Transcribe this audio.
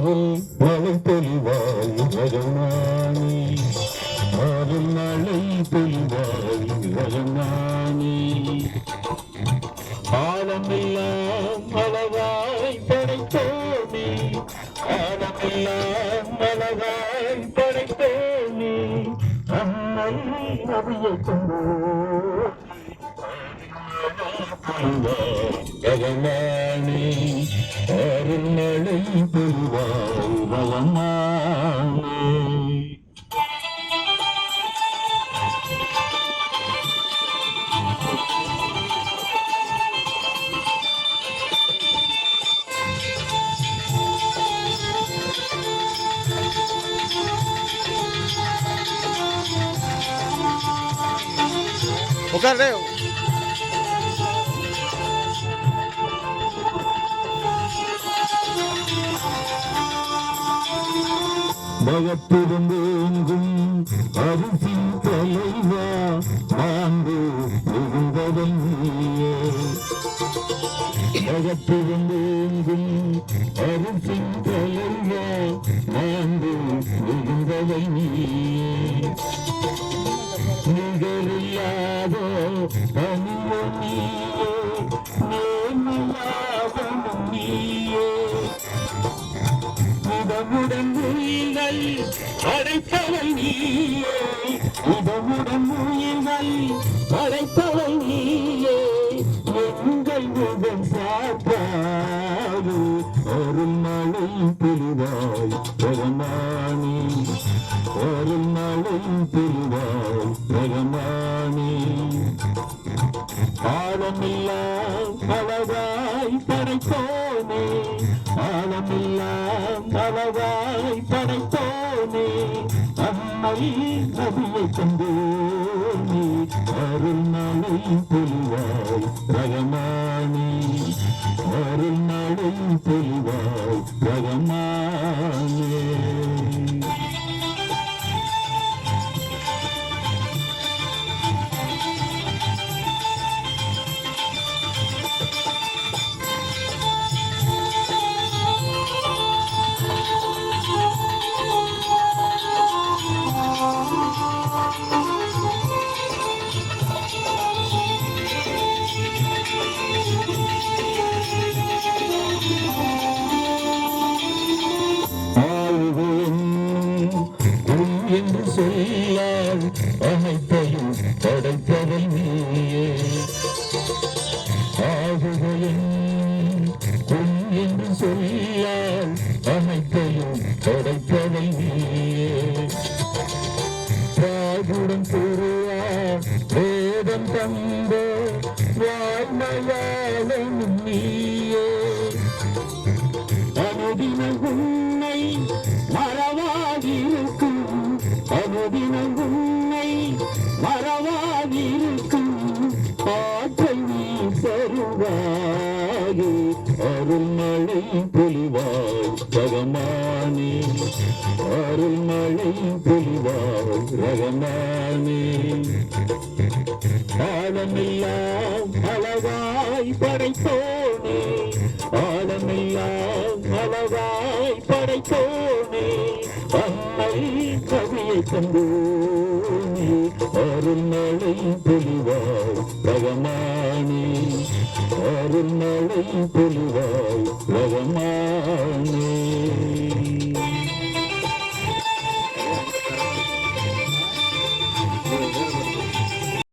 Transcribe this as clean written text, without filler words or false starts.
மழை பொழிவாய் ரகமானி ஆறும் மழை பொழிவாய் ரகமானி ஆழமெல்லாம் அழகாய் படைத்தோனே ஆழமெல்லாம் அழகாய் படைத்தோனே அம்மை அவையை கொண்டோ ரகமானி ஆறும் மழை பொழிவாய் ரகமானி उकार रे பகத்திருந்தேங்கும் அரிசி தலைவா ஆண்டு மிகுந்தவன் நீயே பகத்திருந்தேங்கும் அரிசி தலைவா ஆண்டு மிகுந்தவன் நீயே நிகரில்லாத அணியும் நீயே நேர்மையாகவும் நீயே இதமுடன் உயிர்கள் அடைத்தவள் நீயே இதமுடன் உயிர்கள் அடைத்தவள் நீயே எங்கள் முகம் பார்ப்பாது அருள் மழை பொழிவாய் ரகமானி அருள் மழை பொழிவாய் ரகமானி ஆழமெல்லாம் அழகாய் படைத்தோனே ஆழமெல்லாம் அழகாய் படைத்தோனே அம்மை நபியை கொண்டோனே அருள் மழை பொழிவாய் ரகமானி அருள் மழை பொழிவாய் ரகமானி என்று சொல்லால் அனைத்தையும் படைத்தவள் நீயே ஆகுகையின் பொன் என்று சொல்லால் அனைத்தையும் படைத்தவள் நீயே ராஜுடன் கூறுவார் வேதம் தந்த வாய்மையாளன் நீயே அனுதின உன்னை மறவாதிருக்கும் அனுதினம் உன்னை மறவாதிருக்கும் ஆற்றல் நீ தருவாயே அருள் மழை பொழிவாய் ரகமானி அருள் மழை பொழிவாய் ரகமானி ஆழமெல்லாம் அழகாய் படைத்தோனே ஆழமெல்லாம் அழகாய் படைத்தோனே அம்மை கவியை கண்டோனே அருள் மழை பொழிவாய் ரகமானி அருள் மழை பொழிவாய் ரகமானி